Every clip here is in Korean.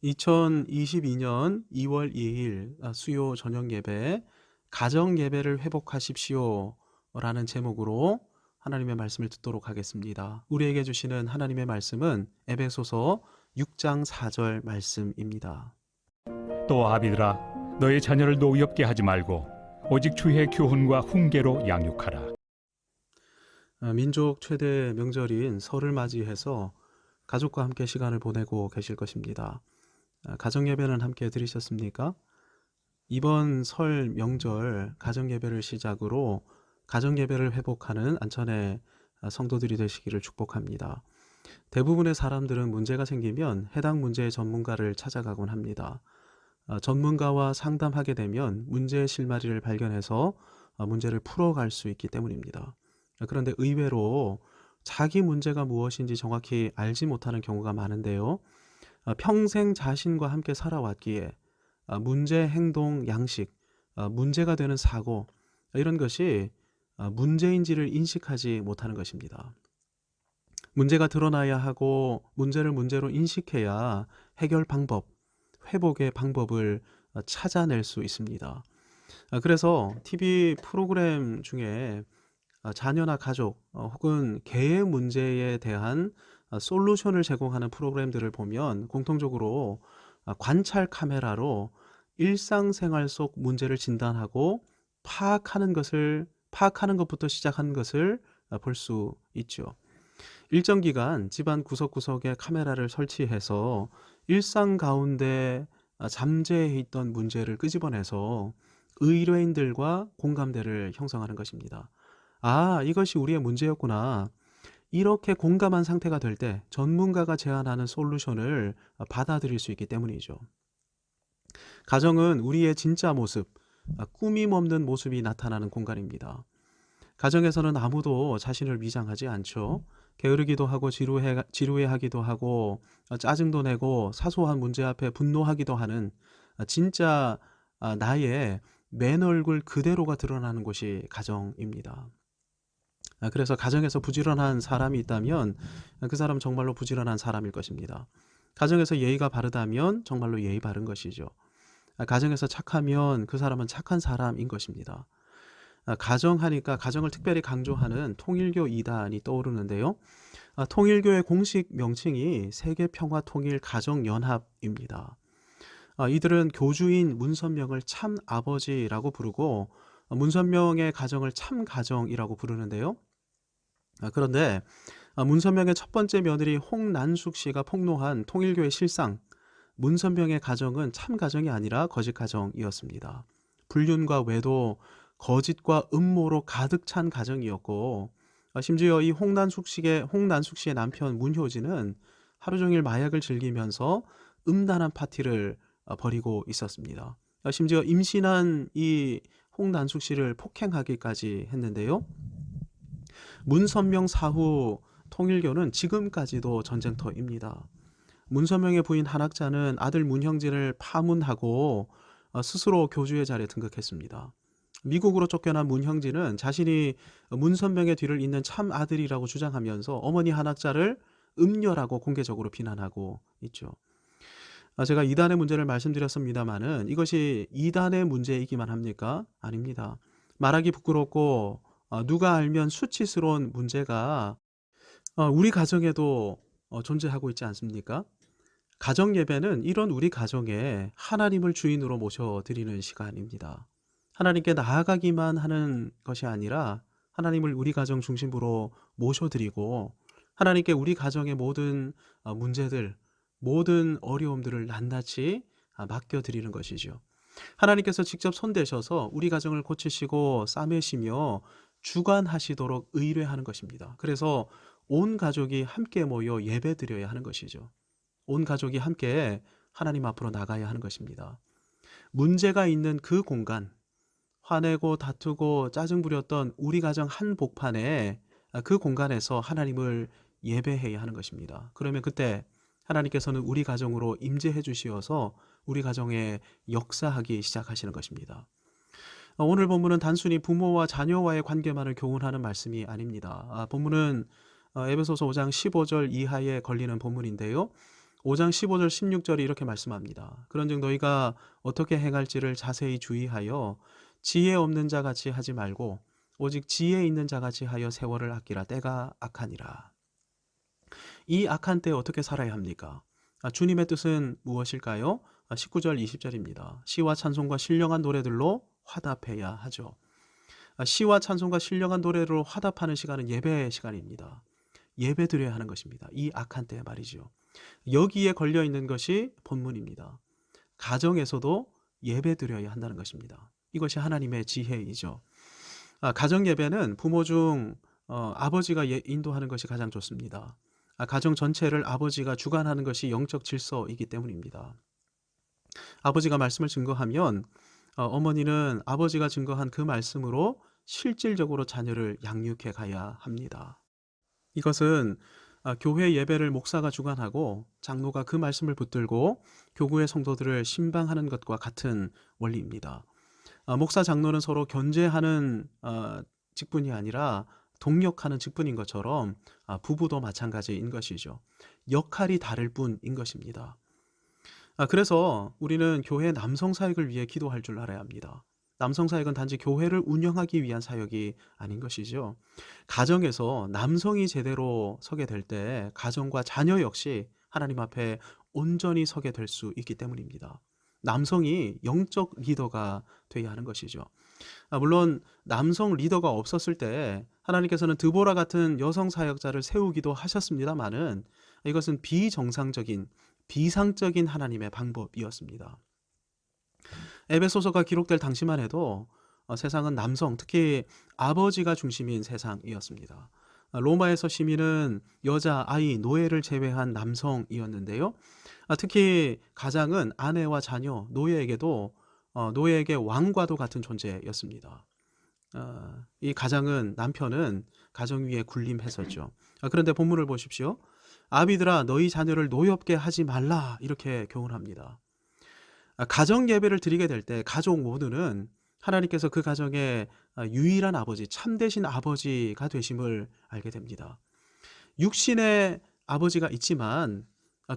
2022년 2월 2일 수요 저녁 예배 가정 예배를 회복하십시오 라는 제목으로 하나님의 말씀을 듣도록 하겠습니다. 우리에게 주시는 하나님의 말씀은 에베소서 6장 4절 말씀입니다. 또 아비들아 너희 자녀를 노엽게 하지 말고 오직 주의 교훈과 훈계로 양육하라. 민족 최대 명절인 설을 맞이해서 가족과 함께 시간을 보내고 계실 것입니다. 가정 예배는 함께 드리셨습니까? 이번 설 명절 가정 예배를 시작으로 가정 예배를 회복하는 안천의 성도들이 되시기를 축복합니다. 대부분의 사람들은 문제가 생기면 해당 문제의 전문가를 찾아가곤 합니다. 전문가와 상담하게 되면 문제의 실마리를 발견해서 문제를 풀어갈 수 있기 때문입니다. 그런데 의외로 자기 문제가 무엇인지 정확히 알지 못하는 경우가 많은데요. 평생 자신과 함께 살아왔기에 문제, 행동, 양식, 문제가 되는 사고 이런 것이 문제인지를 인식하지 못하는 것입니다. 문제가 드러나야 하고 문제를 문제로 인식해야 해결 방법, 회복의 방법을 찾아낼 수 있습니다. 그래서 TV 프로그램 중에 자녀나 가족 혹은 개의 문제에 대한 솔루션을 제공하는 프로그램들을 보면 공통적으로 관찰 카메라로 일상생활 속 문제를 진단하고 파악하는 것부터 시작하는 것을 볼 수 있죠. 일정 기간 집안 구석구석에 카메라를 설치해서 일상 가운데 잠재해 있던 문제를 끄집어내서 의뢰인들과 공감대를 형성하는 것입니다. 아, 이것이 우리의 문제였구나. 이렇게 공감한 상태가 될 때 전문가가 제안하는 솔루션을 받아들일 수 있기 때문이죠. 가정은 우리의 진짜 모습, 꾸밈 없는 모습이 나타나는 공간입니다. 가정에서는 아무도 자신을 위장하지 않죠. 게으르기도 하고 지루해하기도 하고 짜증도 내고 사소한 문제 앞에 분노하기도 하는 진짜 나의 맨 얼굴 그대로가 드러나는 곳이 가정입니다. 그래서 가정에서 부지런한 사람이 있다면 그 사람은 정말로 부지런한 사람일 것입니다. 가정에서 예의가 바르다면 정말로 예의 바른 것이죠. 가정에서 착하면 그 사람은 착한 사람인 것입니다. 가정하니까 가정을 특별히 강조하는 통일교 이단이 떠오르는데요. 통일교의 공식 명칭이 세계평화통일가정연합입니다. 이들은 교주인 문선명을 참 아버지라고 부르고 문선명의 가정을 참 가정이라고 부르는데요. 그런데 문선명의 첫 번째 며느리 홍난숙 씨가 폭로한 통일교의 실상, 문선명의 가정은 참 가정이 아니라 거짓 가정이었습니다. 불륜과 외도, 거짓과 음모로 가득 찬 가정이었고 심지어 이 홍난숙 씨의 남편 문효진은 하루 종일 마약을 즐기면서 음란한 파티를 벌이고 있었습니다. 심지어 임신한 이 홍난숙 씨를 폭행하기까지 했는데요. 문선명 사후 통일교는 지금까지도 전쟁터입니다. 문선명의 부인 한학자는 아들 문형진을 파문하고 스스로 교주의 자리에 등극했습니다. 미국으로 쫓겨난 문형진은 자신이 문선명의 뒤를 잇는 참 아들이라고 주장하면서 어머니 한학자를 음녀라고 공개적으로 비난하고 있죠. 제가 이단의 문제를 말씀드렸습니다마는 이것이 이단의 문제이기만 합니까? 아닙니다. 말하기 부끄럽고 누가 알면 수치스러운 문제가 우리 가정에도 존재하고 있지 않습니까? 가정 예배는 이런 우리 가정에 하나님을 주인으로 모셔드리는 시간입니다. 하나님께 나아가기만 하는 것이 아니라 하나님을 우리 가정 중심으로 모셔드리고 하나님께 우리 가정의 모든 문제들, 모든 어려움들을 낱낱이 맡겨드리는 것이죠. 하나님께서 직접 손대셔서 우리 가정을 고치시고 싸매시며 주관하시도록 의뢰하는 것입니다. 그래서 온 가족이 함께 모여 예배드려야 하는 것이죠. 온 가족이 함께 하나님 앞으로 나가야 하는 것입니다. 문제가 있는 그 공간, 화내고 다투고 짜증 부렸던 우리 가정 한복판에 그 공간에서 하나님을 예배해야 하는 것입니다. 그러면 그때 하나님께서는 우리 가정으로 임재해 주시어서 우리 가정에 역사하기 시작하시는 것입니다. 오늘 본문은 단순히 부모와 자녀와의 관계만을 교훈하는 말씀이 아닙니다. 본문은 에베소서 5장 15절 이하에 걸리는 본문인데요. 5장 15절 16절이 이렇게 말씀합니다. 그런즉 너희가 어떻게 행할지를 자세히 주의하여 지혜 없는 자 같이 하지 말고 오직 지혜 있는 자 같이 하여 세월을 아끼라. 때가 악하니라. 이 악한 때에 어떻게 살아야 합니까? 주님의 뜻은 무엇일까요? 19절 20절입니다. 시와 찬송과 신령한 노래들로 화답해야 하죠. 시와 찬송과 신령한 노래로 화답하는 시간은 예배 시간입니다. 예배 드려야 하는 것입니다. 이 악한 때에 말이죠. 여기에 걸려 있는 것이 본문입니다. 가정에서도 예배 드려야 한다는 것입니다. 이것이 하나님의 지혜이죠. 가정 예배는 부모 중 아버지가 인도하는 것이 가장 좋습니다. 가정 전체를 아버지가 주관하는 것이 영적 질서이기 때문입니다. 아버지가 말씀을 증거하면 어머니는 아버지가 증거한 그 말씀으로 실질적으로 자녀를 양육해 가야 합니다. 이것은 교회 예배를 목사가 주관하고 장로가 그 말씀을 붙들고 교구의 성도들을 신방하는 것과 같은 원리입니다. 목사 장로는 서로 견제하는 직분이 아니라 동력하는 직분인 것처럼 부부도 마찬가지인 것이죠. 역할이 다를 뿐인 것입니다. 그래서 우리는 교회 남성 사역을 위해 기도할 줄 알아야 합니다. 남성 사역은 단지 교회를 운영하기 위한 사역이 아닌 것이죠. 가정에서 남성이 제대로 서게 될 때 가정과 자녀 역시 하나님 앞에 온전히 서게 될 수 있기 때문입니다. 남성이 영적 리더가 되어야 하는 것이죠. 물론 남성 리더가 없었을 때 하나님께서는 드보라 같은 여성 사역자를 세우기도 하셨습니다마는 이것은 비정상적인 비상적인 하나님의 방법이었습니다. 에베소서가 기록될 당시만 해도 세상은 남성, 특히 아버지가 중심인 세상이었습니다. 로마에서 시민은 여자, 아이, 노예를 제외한 남성이었는데요. 특히 가장은 아내와 자녀, 노예에게도 노예에게 왕과도 같은 존재였습니다. 이 가장은 남편은 가정 위에 군림했었죠. 그런데 본문을 보십시오. 아비들아 너희 자녀를 노엽게 하지 말라 이렇게 교훈합니다. 가정 예배를 드리게 될 때 가족 모두는 하나님께서 그 가정의 유일한 아버지, 참되신 아버지가 되심을 알게 됩니다. 육신의 아버지가 있지만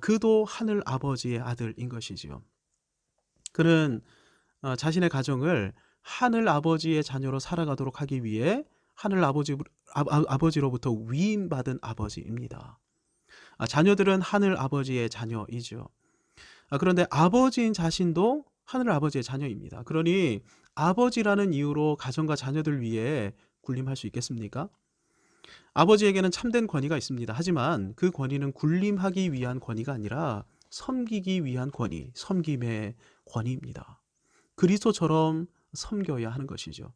그도 하늘 아버지의 아들인 것이지요. 그는 자신의 가정을 하늘 아버지의 자녀로 살아가도록 하기 위해 하늘 아버지로부터 위임받은 아버지입니다. 자녀들은 하늘 아버지의 자녀이죠. 그런데 아버지인 자신도 하늘 아버지의 자녀입니다. 그러니 아버지라는 이유로 가정과 자녀들 위해 군림할 수 있겠습니까? 아버지에게는 참된 권위가 있습니다. 하지만 그 권위는 군림하기 위한 권위가 아니라 섬기기 위한 권위, 섬김의 권위입니다. 그리스도처럼 섬겨야 하는 것이죠.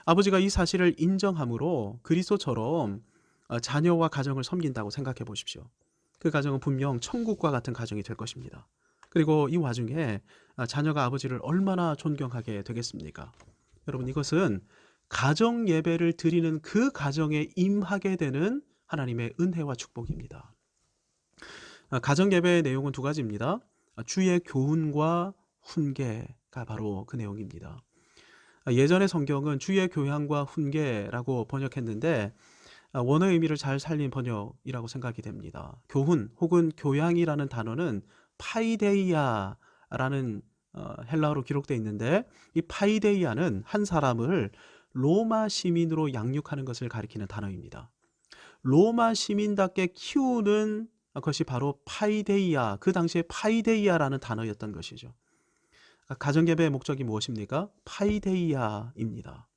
아버지가 이 사실을 인정함으로 그리스도처럼 자녀와 가정을 섬긴다고 생각해 보십시오. 그 가정은 분명 천국과 같은 가정이 될 것입니다. 그리고 이 와중에 자녀가 아버지를 얼마나 존경하게 되겠습니까? 여러분, 이것은 가정 예배를 드리는 그 가정에 임하게 되는 하나님의 은혜와 축복입니다. 가정 예배의 내용은 두 가지입니다. 주의 교훈과 훈계가 바로 그 내용입니다. 예전의 성경은 주의 교양과 훈계라고 번역했는데 원어의 의미를 잘 살린 번역이라고 생각이 됩니다. 교훈 혹은 교양이라는 단어는 파이데이아라는 헬라어로 기록되어 있는데 이 파이데이아는 한 사람을 로마 시민으로 양육하는 것을 가리키는 단어입니다. 로마 시민답게 키우는 것이 바로 파이데이아, 그 당시에 파이데이아라는 단어였던 것이죠. 가정예배의 목적이 무엇입니까? 파이데이아입니다.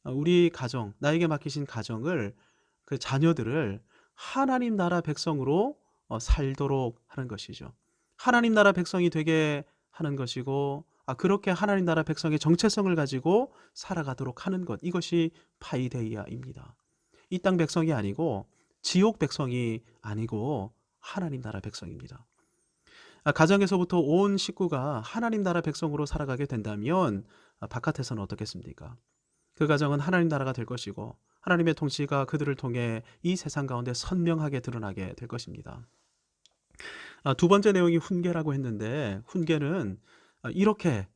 우리 가정, 나에게 맡기신 가정을, 그 자녀들을 하나님 나라 백성으로 살도록 하는 것이죠. 하나님 나라 백성이 되게 하는 것이고 그렇게 하나님 나라 백성의 정체성을 가지고 살아가도록 하는 것, 이것이 파이데이아입니다. 이 땅 백성이 아니고 지옥 백성이 아니고 하나님 나라 백성입니다. 가정에서부터 온 식구가 하나님 나라 백성으로 살아가게 된다면 바깥에서는 어떻겠습니까? 그 가정은 하나님 나라가 될 것이고 하나님의 통치가 그들을 통해 이 세상 가운데 선명하게 드러나게 될 것입니다. 두 번째 내용이 훈계라고 했는데 훈계는 이렇게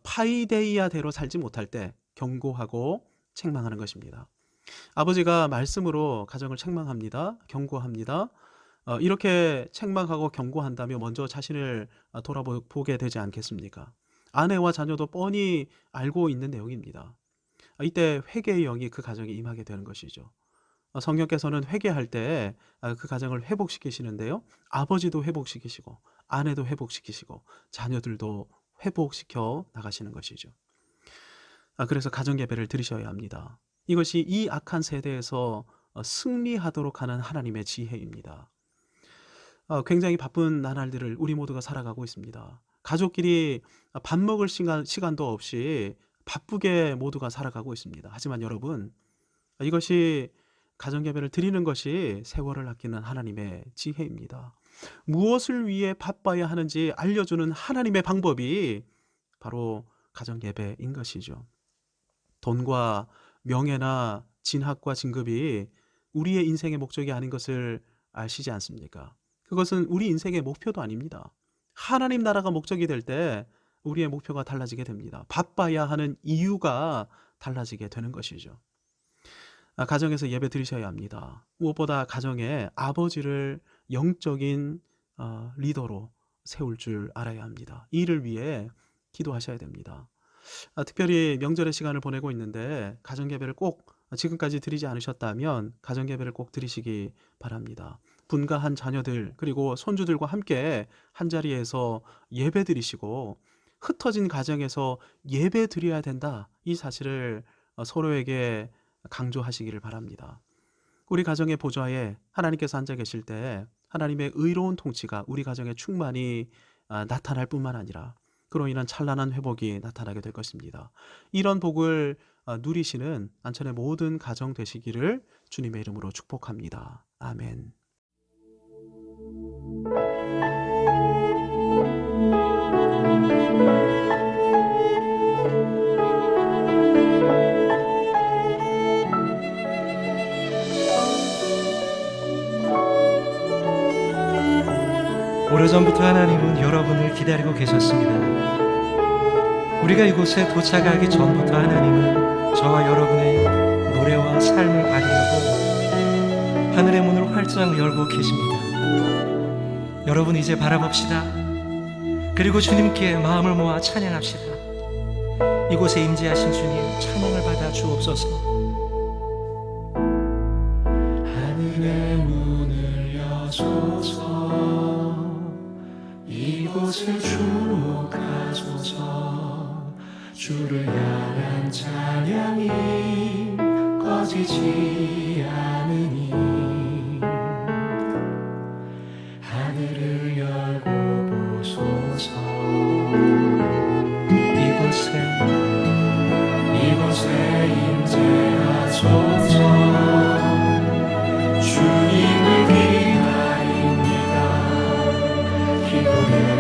파이데이아대로 살지 못할 때 경고하고 책망하는 것입니다. 아버지가 말씀으로 가정을 책망합니다. 경고합니다. 이렇게 책망하고 경고한다면 먼저 자신을 돌아보게 되지 않겠습니까? 아내와 자녀도 뻔히 알고 있는 내용입니다. 이때 회개의 영이 그 가정에 임하게 되는 것이죠. 성령께서는 회개할 때 그 가정을 회복시키시는데요. 아버지도 회복시키시고 아내도 회복시키시고 자녀들도 회복시켜 나가시는 것이죠. 그래서 가정 예배를 드리셔야 합니다. 이것이 이 악한 세대에서 승리하도록 하는 하나님의 지혜입니다. 굉장히 바쁜 나날들을 우리 모두가 살아가고 있습니다. 가족끼리 밥 먹을 시간도 없이 바쁘게 모두가 살아가고 있습니다. 하지만 여러분, 이것이 가정 예배를 드리는 것이 세월을 아끼는 하나님의 지혜입니다. 무엇을 위해 바빠야 하는지 알려주는 하나님의 방법이 바로 가정 예배인 것이죠. 돈과 명예나 진학과 진급이 우리의 인생의 목적이 아닌 것을 아시지 않습니까? 그것은 우리 인생의 목표도 아닙니다. 하나님 나라가 목적이 될 때 우리의 목표가 달라지게 됩니다. 바빠야 하는 이유가 달라지게 되는 것이죠. 가정에서 예배 드리셔야 합니다. 무엇보다 가정에 아버지를 영적인 리더로 세울 줄 알아야 합니다. 이를 위해 기도하셔야 됩니다. 특별히 명절의 시간을 보내고 있는데 가정 예배를 꼭 지금까지 드리지 않으셨다면 가정 예배를 꼭 드리시기 바랍니다. 분가한 자녀들 그리고 손주들과 함께 한자리에서 예배 드리시고 흩어진 가정에서 예배 드려야 된다. 이 사실을 서로에게 강조하시기를 바랍니다. 우리 가정의 보좌에 하나님께서 앉아 계실 때 하나님의 의로운 통치가 우리 가정에 충만히 나타날 뿐만 아니라 그로 인한 찬란한 회복이 나타나게 될 것입니다. 이런 복을 누리시는 안천의 모든 가정 되시기를 주님의 이름으로 축복합니다. 아멘. 오래전부터 하나님은 여러분을 기다리고 계셨습니다. 우리가 이곳에 도착하기 전부터 하나님은 저와 여러분의 노래와 삶을 받으려고 하늘의 문을 활짝 열고 계십니다. 여러분 이제 바라봅시다. 그리고 주님께 마음을 모아 찬양합시다. 이곳에 임재하신 주님 찬양을 받아 주옵소서. 하늘의 문을 여소서. 이곳을 주목하소서. 주를 향한 찬양이 꺼지지 않으니 하늘을 열고 보소서. 이곳에 임재하소서. 주님을 기다립니다. 기도해